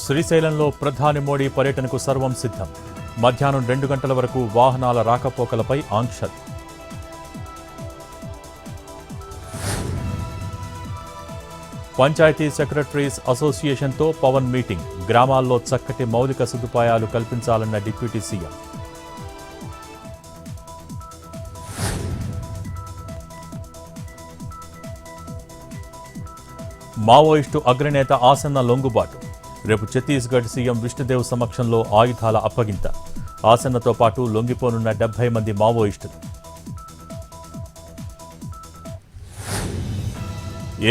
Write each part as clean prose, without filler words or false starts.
శ్రీశైలంలో ప్రధాని మోడీ పర్యటనకు సర్వం సిద్ధం. మధ్యాహ్నం 2 గంటల వరకు వాహనాల రాకపోకలపై ఆంక్షలు. పంచాయతీ సెక్రటరీస్ అసోసియేషన్తో పవన్ మీటింగ్. గ్రామాల్లో చక్కటి మౌలిక సదుపాయాలు కల్పించాలన్న డిప్యూటీ సీఎం. మావోయిస్టు అగ్రనేత ఆసన్న లొంగుబాటు. రేపు ఛత్తీస్గఢ్ సీఎం విష్ణుదేవ్ సమక్షంలో ఆయుధాల అప్పగింత. ఆసన్నతో పాటు లొంగిపోనున్న 70 మంది మావోయిస్టులు.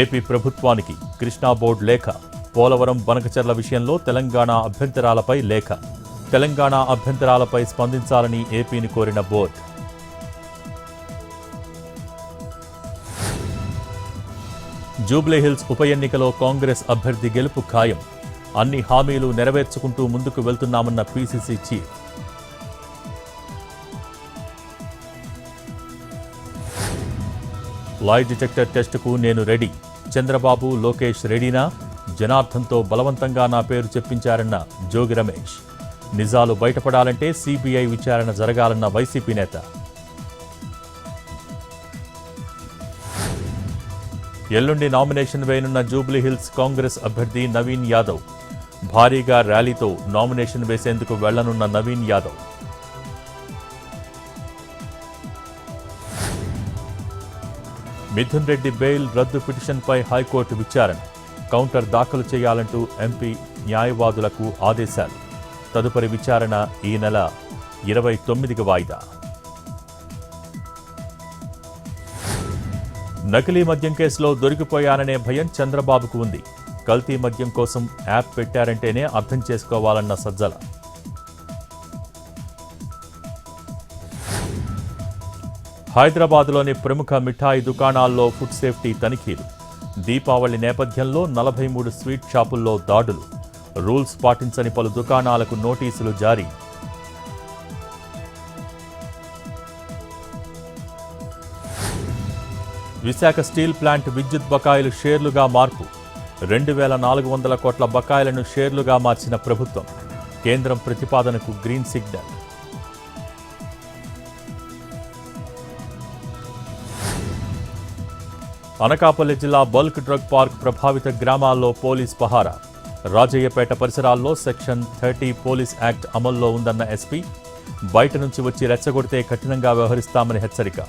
ఏపీ ప్రభుత్వానికి కృష్ణా బోర్డు లేఖ. పోలవరం బనకచెర్ల విషయంలో తెలంగాణ అభ్యంతరాలపై లేఖ. తెలంగాణ అభ్యంతరాలపై స్పందించాలని ఏపీని కోరిన బోర్డు. జూబ్లీహిల్స్ ఉప ఎన్నికలో కాంగ్రెస్ అభ్యర్థి గెలుపు ఖాయం. అన్ని హామీలు నెరవేర్చుకుంటూ ముందుకు వెళ్తున్నామన్న పీసీసీ చీఫ్. లాయ్ డిటెక్టర్ టెస్టుకు నేను రెడీ. చంద్రబాబు, లోకేష్ రెడీనా? జనార్దన్తో బలవంతంగా నా పేరు చెప్పించారన్న జోగి రమేష్. నిజాలు బయటపడాలంటే సీబీఐ విచారణ జరగాలన్న వైసీపీ నేత. ఎల్లుండి నామినేషన్ వేయనున్న జూబ్లీహిల్స్ కాంగ్రెస్ అభ్యర్థి నవీన్ యాదవ్. భారీగా ర్యాలీతో నామినేషన్ వేసేందుకు వెళ్లనున్న నవీన్ యాదవ్. మిథున్ రెడ్డి బెయిల్ రద్దు పిటిషన్పై హైకోర్టు విచారణ. కౌంటర్ దాఖలు చేయాలంటూ ఎంపీ న్యాయవాదులకు ఆదేశాలు. తదుపరి విచారణ ఈ నెల 29కి వాయిదా. నకిలీ మద్యం కేసులో దొరికిపోయాననే భయం చంద్రబాబుకు ఉంది. కల్తీ మద్యం కోసం యాప్ పెట్టారంటేనే అర్థం చేసుకోవాలన్న సజ్జల. హైదరాబాద్లోని ప్రముఖ మిఠాయి దుకాణాల్లో ఫుడ్ సేఫ్టీ తనిఖీలు. దీపావళి నేపథ్యంలో 43 స్వీట్ షాపుల్లో దాడులు. రూల్స్ పాటించని పలు దుకాణాలకు నోటీసులు జారీ. విశాఖ స్టీల్ ప్లాంట్ విద్యుత్ బకాయిలు షేర్లుగా మార్పు. 2400 కోట్ల బకాయిలను షేర్లుగా మార్చిన ప్రభుత్వం. కేంద్రం ప్రతిపాదనకు గ్రీన్ సిగ్నల్. అనకాపల్లి జిల్లా బల్క్ డ్రగ్ పార్క్ ప్రభావిత గ్రామాల్లో పోలీస్ పహారా. రాజయ్యపేట పరిసరాల్లో సెక్షన్ 30 పోలీస్ యాక్ట్ అమల్లో ఉందన్న ఎస్పీ. బయట నుంచి వచ్చి రెచ్చగొడితే కఠినంగా వ్యవహరిస్తామని హెచ్చరిక.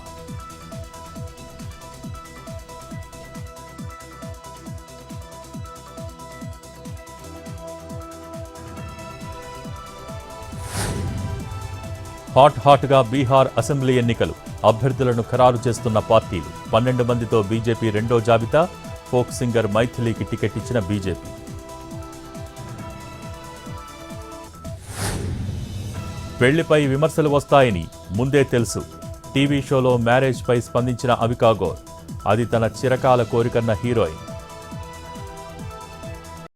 హాట్గా బీహార్ అసెంబ్లీ ఎన్నికలు. అభ్యర్థులను ఖరారు చేస్తున్న పార్టీలు. 12 మందితో బీజేపీ రెండో జాబితా. ఫోక్ సింగర్ మైథిలీకి టికెట్ ఇచ్చిన బీజేపీ. పెళ్లిపై విమర్శలు వస్తాయని ముందే తెలుసు. టీవీ షోలో మ్యారేజ్పై స్పందించిన అవికా గౌర్. అది తన చిరకాల కోరికన్న హీరోయిన్.